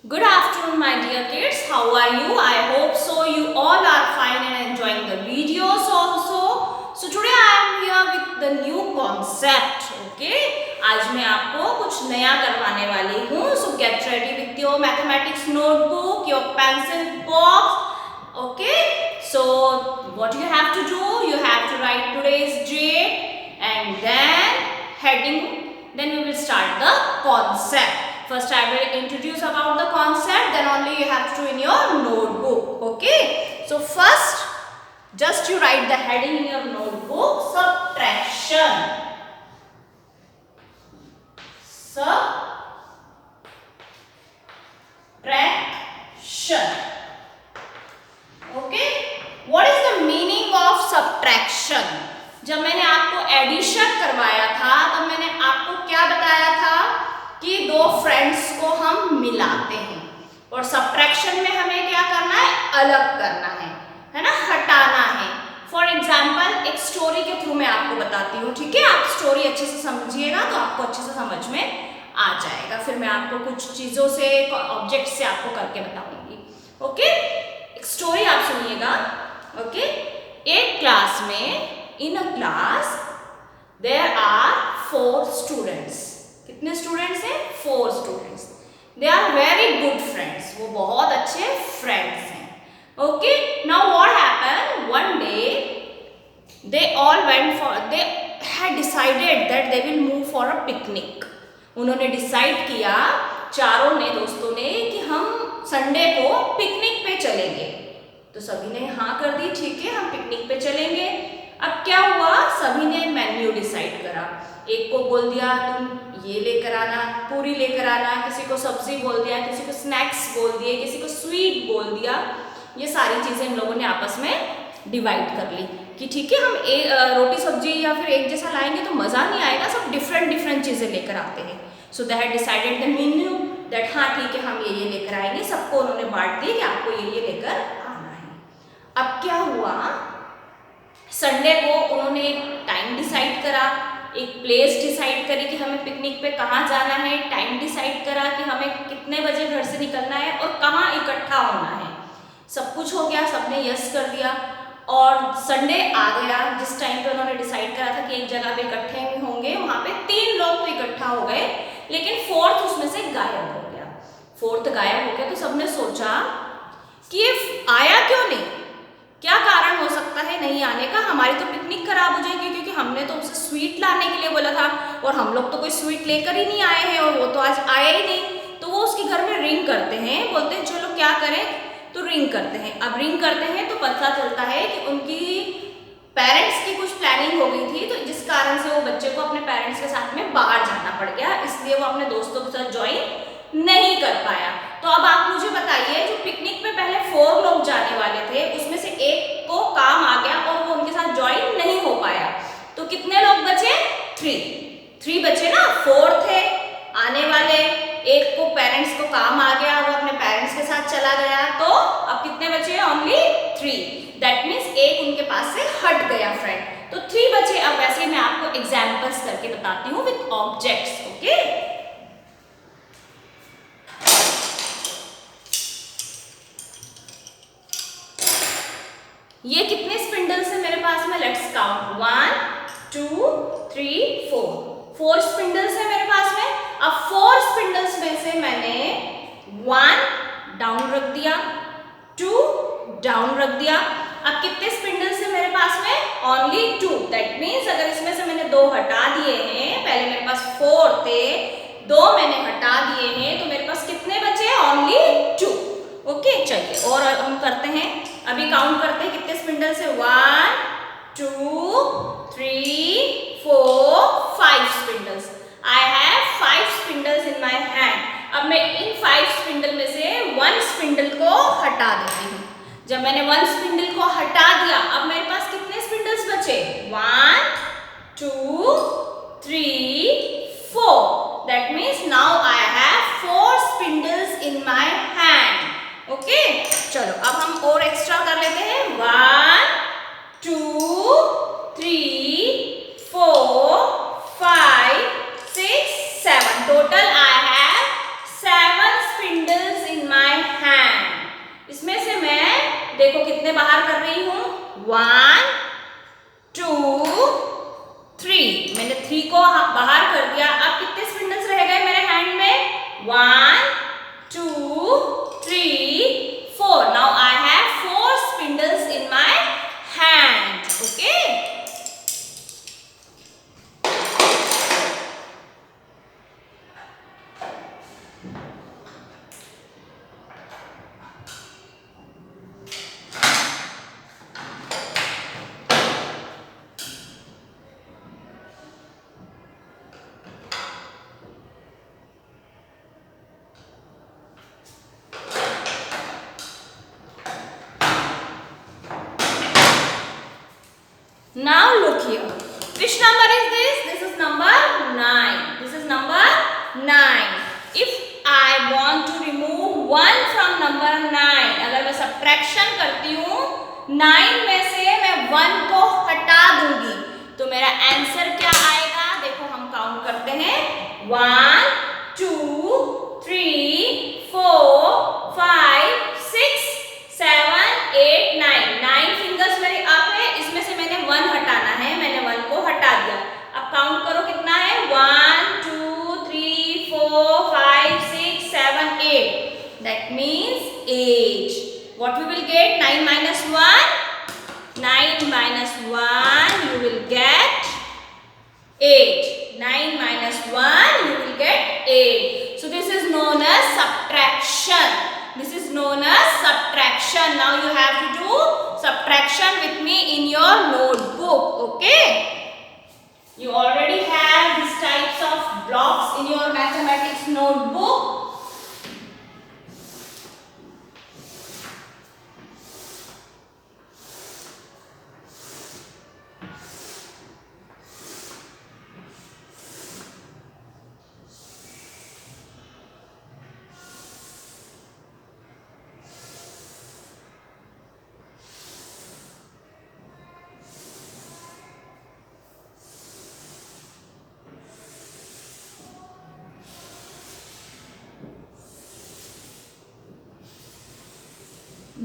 Good afternoon, my dear kids. How are you? I hope so. You all are fine and enjoying the videos also. So today I am here with the new concept. Okay? आज मैं आपको कुछ नया करवाने वाली हूँ. So get ready with your mathematics notebook, your pencil box. Okay? So what you have to do? You have to write today's date and then heading. Then we will start the concept. First I will introduce about the concept, then only you have to do in your notebook. Okay? So first, just you write the heading in your notebook, subtraction. Subtraction. Okay? What is the meaning of subtraction? जब मैंने आपको addition करवाया था तब मैंने आपको क्या बताया था कि दो फ्रेंड्स को हम मिलाते हैं और सब्ट्रैक्शन में हमें क्या करना है, अलग करना है ना, हटाना है. फॉर एग्जाम्पल एक स्टोरी के थ्रू मैं आपको बताती हूँ. ठीक है, आप स्टोरी अच्छे से समझिएगा तो आपको अच्छे से समझ में आ जाएगा. फिर मैं आपको कुछ चीज़ों से, ऑब्जेक्ट से आपको करके बताऊंगी. ओके, एक स्टोरी आप सुनिएगा. ओके, एक क्लास में, in a class there are 4 students. कितने स्टूडेंट्स हैं? 4 students. They are very good friends. वो बहुत अच्छे फ्रेंड्स हैं. Okay, now what happened, one day they all went for, they had decided that they will move for a picnic. उन्होंने decide किया, चारों ने, दोस्तों ने, कि हम संडे को पिकनिक पे चलेंगे. तो सभी ने हाँ कर दी. ठीक है, हम पिकनिक पे चलेंगे. अब क्या हुआ, सभी ने मेन्यू डिसाइड करा. एक को बोल दिया तुम ये लेकर आना, पूरी लेकर आना, किसी को सब्जी बोल दिया, किसी को स्नैक्स बोल दिए, किसी को स्वीट बोल दिया. ये सारी चीज़ें इन लोगों ने आपस में डिवाइड कर ली कि ठीक है, हम रोटी सब्जी या फिर एक जैसा लाएंगे तो मज़ा नहीं आएगा, सब डिफरेंट डिफरेंट चीज़ें लेकर आते हैं. So they had decided the menu that हाँ ठीक है हम ये लेकर आएंगे. सबको उन्होंने बांट दिया कि आपको ये लेकर आना है. अब क्या हुआ, संडे को उन्होंने एक टाइम डिसाइड करा, एक प्लेस डिसाइड करी कि हमें पिकनिक पे कहाँ जाना है, टाइम डिसाइड करा कि हमें कितने बजे घर से निकलना है और कहाँ इकट्ठा होना है. सब कुछ हो गया, सबने यस कर दिया और संडे आ गया. जिस टाइम पे उन्होंने डिसाइड करा था कि एक जगह पे इकट्ठे होंगे, वहाँ पे 3 लोग तो इकट्ठा हो गए, लेकिन 4th उसमें से गायब हो गया. 4th गायब हो गया तो सबने सोचा कि ये आया क्यों नहीं, क्या कारण हो सकता है नहीं आने का. हमारी तो पिकनिक खराब हो जाएगी क्योंकि हमने तो उसे स्वीट लाने के लिए बोला था और हम लोग तो कोई स्वीट लेकर ही नहीं आए हैं और वो तो आज आया ही नहीं. तो वो उसके घर में रिंग करते हैं, बोलते हैं चलो क्या करें, तो रिंग करते हैं. अब रिंग करते हैं तो पता चलता है कि उनकी पेरेंट्स की कुछ प्लानिंग हो गई थी, तो जिस कारण से वो बच्चे को अपने पेरेंट्स के साथ में बाहर जाना पड़ गया, इसलिए वो अपने दोस्तों के साथ ज्वाइन नहीं कर पाया. तो अब आप मुझे बताइए, जो पिकनिक में पहले 4 लोग जाने वाले थे उसमें से एक को काम आ गया और वो उनके साथ ज्वाइन नहीं हो पाया, तो कितने लोग बचे? 3 बचे ना. 4 थे आने वाले, एक को पेरेंट्स को काम आ गया, वो अपने पेरेंट्स के साथ चला गया, तो अब कितने बचे? ओनली 3. दैट मीन्स एक उनके पास से हट गया फ्रेंड, तो 3 बचे. अब वैसे मैं आपको एग्जाम्पल्स करके बताती हूँ विथ ऑब्जेक्ट्स. ओके, ये कितने स्पिंडल्स है मेरे पास में? Let's count. 1 2 3 4 स्पिंडल्स है मेरे पास में. अब 4 स्पिंडल्स में से मैंने 1 डाउन रख दिया, 2 डाउन रख दिया. अब कितने स्पिंडल्स है मेरे पास में? ओनली 2. दैट मीन्स अगर इसमें से मैंने 2 हटा दिए हैं, पहले मेरे पास 4 थे, 2 मैंने हटा दिए हैं, तो मेरे पास कितने बचे? ओनली 2. ओके, चलिए और हम करते हैं, अभी काउंट करते हैं कितने स्पिंडल्स है. 1 2 3 4 5 spindles. I have 5 spindles in my hand. अब मैं इन 5 स्पिंडल में से 1 स्पिंडल को हटा देती हूँ. जब मैंने 1 स्पिंडल को हटा दिया, अब मेरे पास कितने स्पिंडल्स बचे? 1 2 3 4. That means now I have 4 spindles in my hand. Okay, चलो अब हम और एक्स्ट्रा कर लेते हैं. 1 2 3 4 5 6 7. टोटल आई हैव 7 स्पिंडल्स इन मैंने 3 को बाहर कर दिया। अब कितने स्पिंडल्स रह गए मेरे हैंड में? 1 2 3 4। Now I have 4 spindles in my hand. Okay, now look here. Which number is this? This is number 9. This is number 9. If I want to remove 1 from number 9, अगर मैं subtraction करती हूँ 9 में से मैं 1 को हटा दूंगी तो मेरा आंसर क्या आएगा? देखो हम काउंट करते हैं 1 2 3 4 5 6 7 8 9। 9 फिंगर्स मेरे अप है, इसमें से मैंने 1 हटाना है, मैंने 1 को हटा दिया। अब काउंट करो कितना है? 1 2 3 4 5 6 7 8। That means 8। What we will get? 9 minus 1? 9 minus 1 you will get 8. 9 minus 1 you will get 8. So this is known as subtraction. This is known as subtraction. Now you have to do subtraction with me in your notebook. Okay? You already have these types of blocks in your mathematics notebook.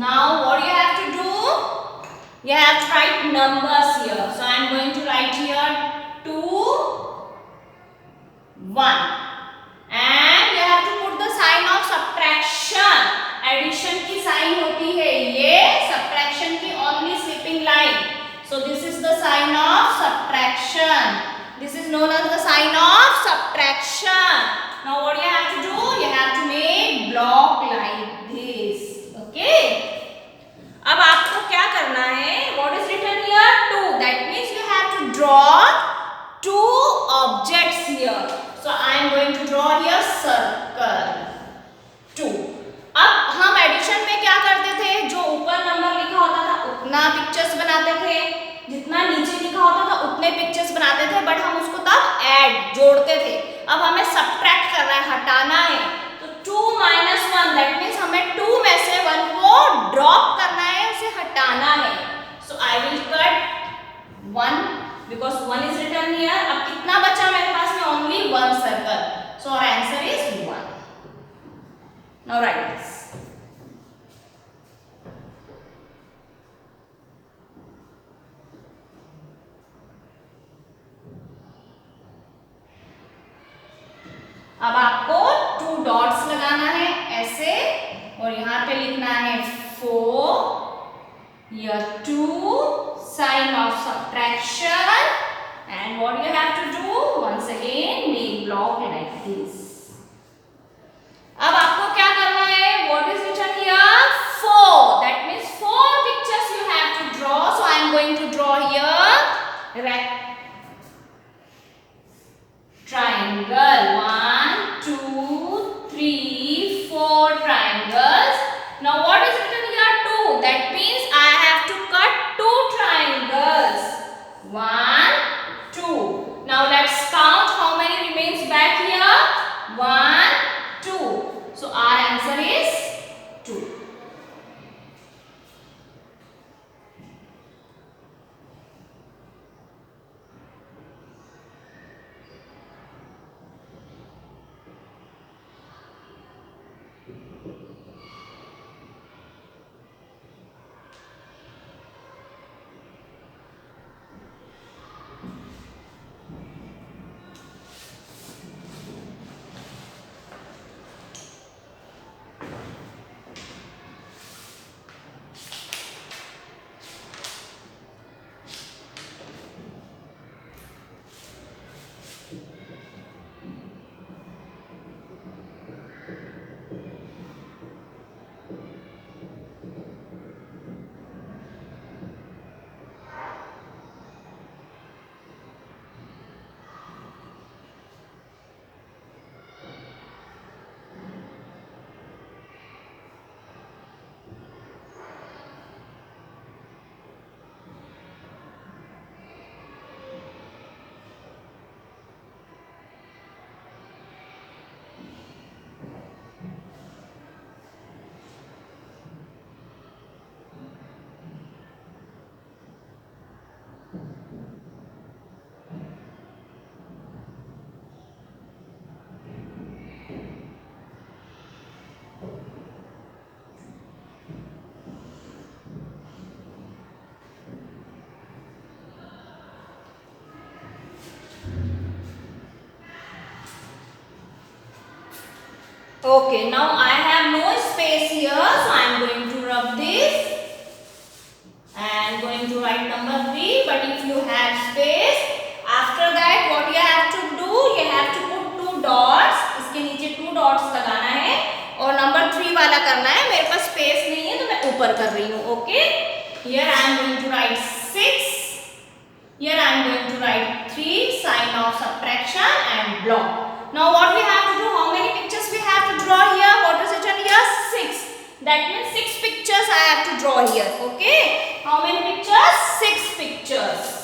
Now what you have to do? You have to write numbers here. So I am going to write here 2 1 and you have to put the sign of subtraction. Addition की sign होती है ये, subtraction की only slipping line. So this is the sign of subtraction. This is known as the sign of subtraction. Now what you have to do? You have to make block like this. Okay? अब आपको क्या करना है? What is written here? 2. That means you have to draw 2 objects here. So I am going to draw here circle 2. अब हम addition में क्या करते थे? जो ऊपर नंबर लिखा होता था उतना पिक्चर्स बनाते थे, जितना नीचे लिखा होता था उतने पिक्चर्स बनाते थे, बट हम उसको तब ऐड जोड़ते थे। अब हमें सब्ट्रैक्ट करना है, हटाना है। तो 2 minus 1 दैट मीन्स हमें 2 में से 1 को ड्रॉप करना है, उसे हटाना है। So I will cut 1 because 1 is written here. अब कितना बचा मेरे पास में? Only 1 circle. So our answer is 1। Now write this. अब आपको 2 डॉट्स लगाना है ऐसे और यहाँ पे लिखना है 4, here 2, sign of subtraction, and what you have to do? Once again make block like this. अब आपको क्या करना है? What is written here? 4. That means 4 pictures you have to draw. So I am going to draw here triangle. 1 2 3 4 triangles. Now what is written here? 2. That means I have to cut 2 triangles. 1 2. Now let's count how many remains back here. 1 2. So our answer is 2. Okay, now I have no space here, so I am going to rub this and going to write number 3. But if you have space, after that what you have to do, you have to put 2 dots. इसके नीचे 2 dots लगाना है और number 3 वाला करना है. मेरे पास space नहीं है तो मैं ऊपर कर रही हूँ. Okay, here I am going to write 6. Here I am going to write 3, sign of subtraction and block. Now what we have to do, how many pictures we have to draw here? What is written here? 6. That means 6 pictures I have to draw here. Okay. How many pictures? 6 pictures.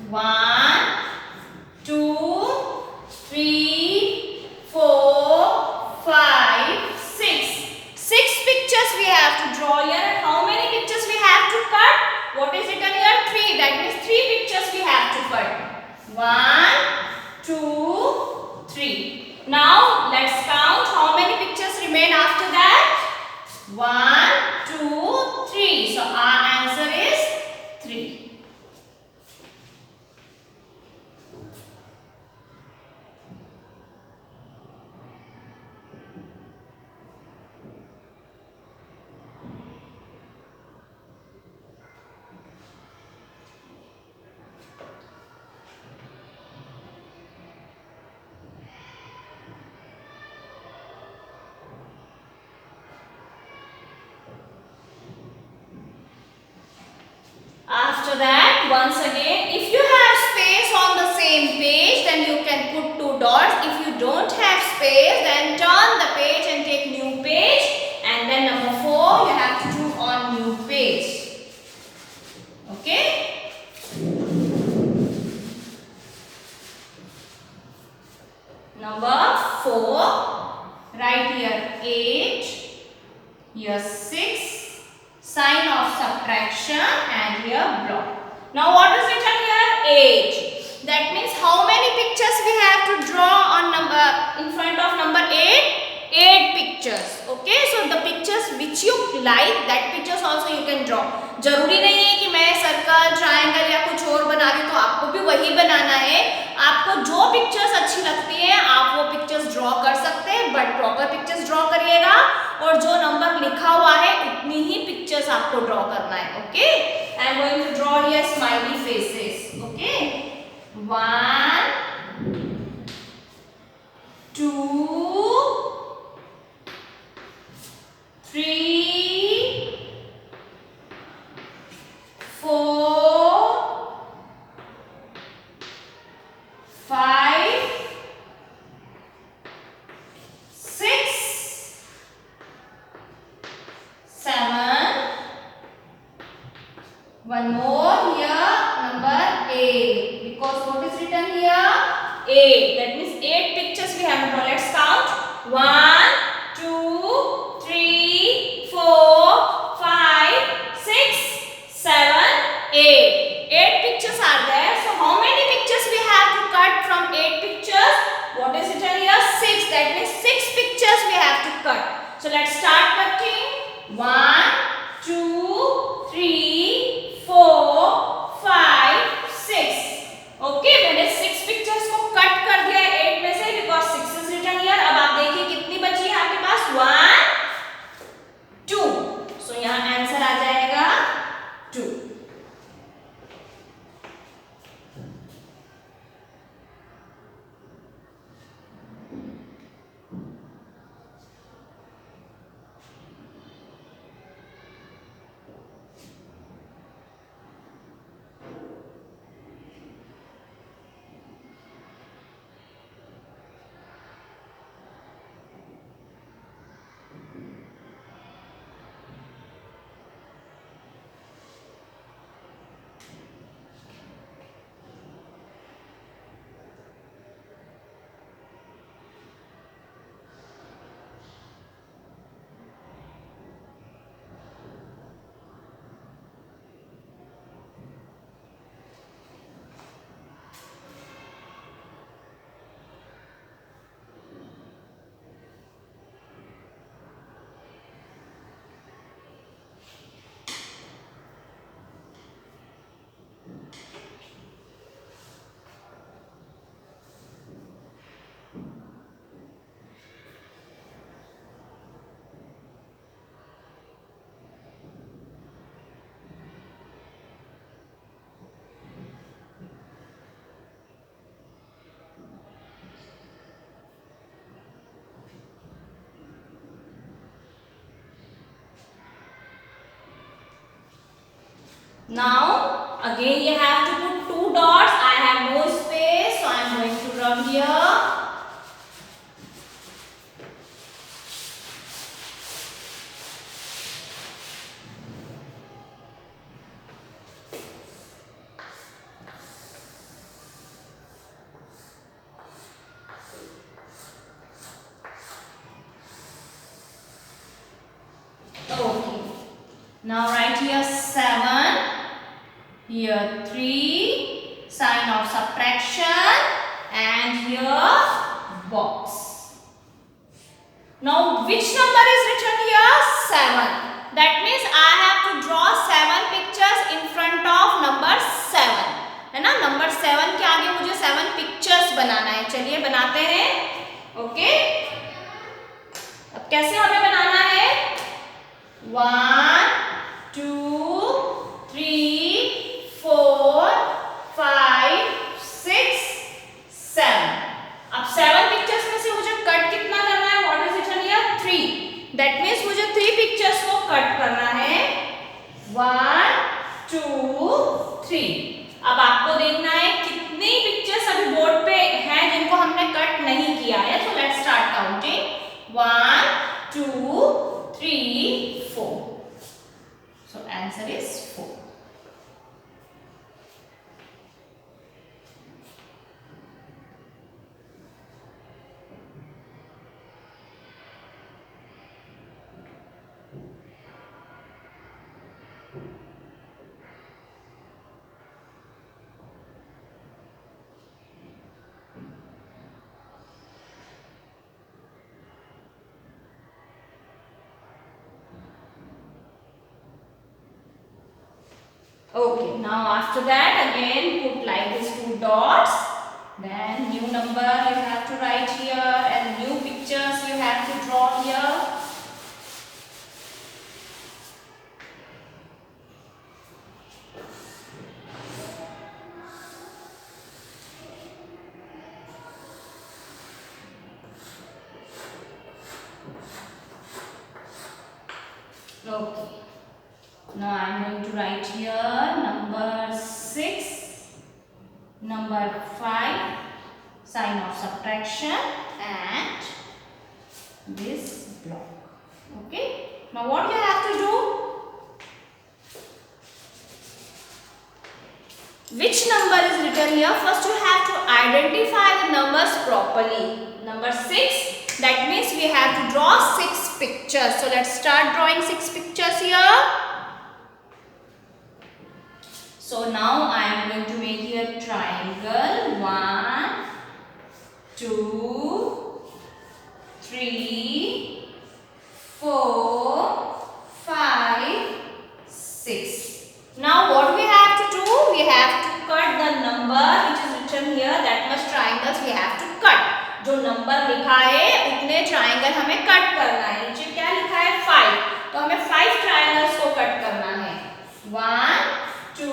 One, 2, 3, 4, 5, 6. 6 pictures we have to draw here. And how many pictures we have to cut? What is written here? 3. That means 3 pictures we have to cut. 1, 2, 3. Now let's count how many pictures remain after that. 1, 2, 3. So our answer is 3. After that, once again, if you have space on the same page, then you can put 2 dots. If you don't have space, then turn the page and take new page. And then number 4, you have to do on new page. Okay? Number 4, write here 8, here 6. Sign of subtraction and here block. Now what is written here? 8. That means how many pictures we have to draw on number in front of number 8? 8 pictures. Okay, so the pictures which you like, that pictures also you can draw. जरूरी नहीं है कि मैं circle, triangle या कुछ और बना रही हूँ तो आपको भी वही बनाना है. आपको जो पिक्चर्स अच्छी लगती है आप वो पिक्चर्स ड्रॉ कर सकते हैं, बट प्रॉपर पिक्चर्स ड्रॉ करिएगा और जो नंबर लिखा हुआ है उतनी ही पिक्चर्स आपको ड्रॉ करना है. Okay, I am going to draw here smiley faces. Okay, 1, 2, 3, 4, 5, 6, 7. One more here, number 8. Because what is written here? 8. That means 8 pictures we have to draw. Let's count. 1, 2, 3, 4, 5, 6, 7, 8. 8 pictures are there. So how many pictures we have to cut from 8 pictures? What is written here? 6. That means 6 pictures we have to cut. So let's start cutting. 1, 2, 3, 4, 5, 6. Okay, मैंने 6 pictures को cut कर दिया है Now again you have to put two dots. I have no space, so I am going to draw here. Okay. Now write here 7, here 3, sign of subtraction, and here box. Now which number is written here? 7. That means I have to draw 7 pictures in front of number 7. है ना, number 7 के आगे मुझे 7 pictures बनाना है. चलिए बनाते हैं. Okay, अब कैसे हमें बनाना है? 1 2 3 4 5 6 7. अब 7 पिक्चर्स में से मुझे कट कितना करना है? What is written here? 3. That means मुझे 3 पिक्चर्स को कट करना है. 1 2 3. अब आपको देखना है कितनी पिक्चर्स अभी बोर्ड पे हैं जिनको हमने कट नहीं किया है. So let's start counting. 1 2 3 4. So answer is 4. Okay, now after that again put like this 2 dots, then new number you have to write here and new pictures you have to draw here. Okay. Now I am going to write here number 6, number 5, sign of subtraction, and this block. Okay. Now what you have to do? Which number is written here? First you have to identify the numbers properly. Number 6. That means we have to draw 6 pictures. So let's start drawing 6 pictures here. So now I am going to make here triangle. 1 2 3 4 5 6. Now what we have to do? We have to cut the number which is written here. That much triangles we have to cut. जो number लिखा है उतने triangle हमें cut करना है. नीचे क्या लिखा है? 5. तो हमें 5 ट्राइंगल्स को कट करना है. 1 2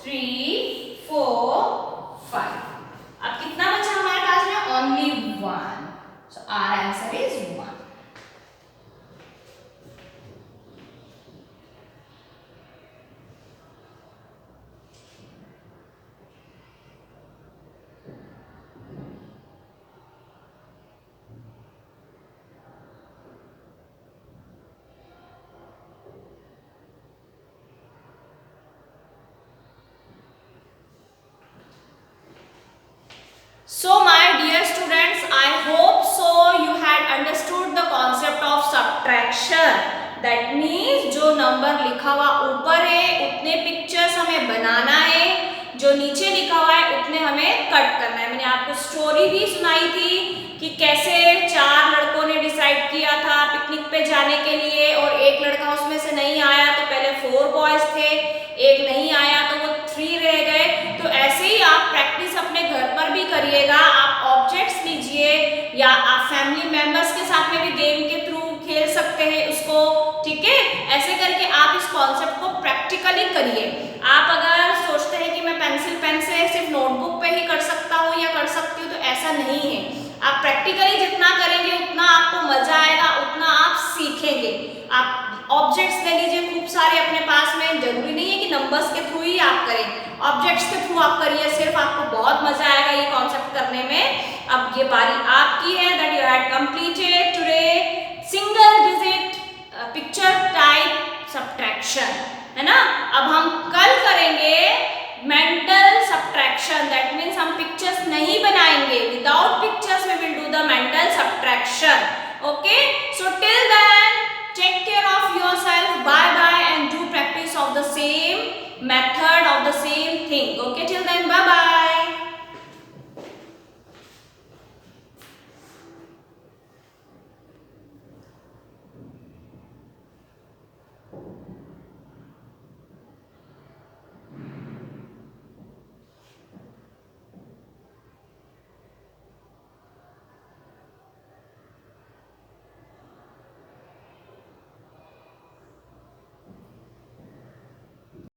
3 4 5. अब कितना बचा हमारे पास में? Only 1. So our answer is 1. So my dear students, I hope so you had understood the concept of subtraction. That means जो नंबर लिखा हुआ ऊपर है उतने पिक्चर्स हमें बनाना है, जो नीचे लिखा हुआ है उतने हमें कट करना है. मैंने आपको स्टोरी भी सुनाई थी कि कैसे 4 लड़कों ने डिसाइड किया था पिकनिक पे जाने के लिए और एक लड़का उसमें से नहीं आया. तो पहले 4 बॉयज थे, एक नहीं आया तो वो 3 रह गए. तो ऐसे ही आप प्रैक्टिस अपने घर पर भी करिएगा. आप ऑब्जेक्ट्स लीजिए या आप फैमिली मेंबर्स के साथ में भी गेम के थ्रू खेल सकते हैं उसको. ठीक है, ऐसे करके आप इस कॉन्सेप्ट को प्रैक्टिकली करिए. आप अगर सोचते हैं कि मैं पेंसिल पेन से सिर्फ नोटबुक पे ही कर सकता हूँ या कर सकती हूँ, तो ऐसा नहीं है. आप प्रैक्टिकली जितना करेंगे उतना आपको मजा आएगा, उतना आप सीखेंगे. आप ऑब्जेक्ट्स ले लीजिए खूब सारे अपने पास में. जरूरी नहीं है कि नंबर्स आप करें, ऑब्जेक्ट्स के थ्रू आप करिए, सिर्फ आपको बहुत मजा आएगा ये कॉन्सेप्ट करने में। अब ये बारी आपकी है, that you had completed today single digit picture type subtraction, है ना। अब हम कल करेंगे मेंटल सब्ट्रैक्शन, दैट मीन्स हम पिक्चर्स नहीं बनाएंगे, without pictures we will do the mental subtraction. Okay, so till then take care of yourself, bye bye, and do practice of the same method of the same thing. Okay, till then bye.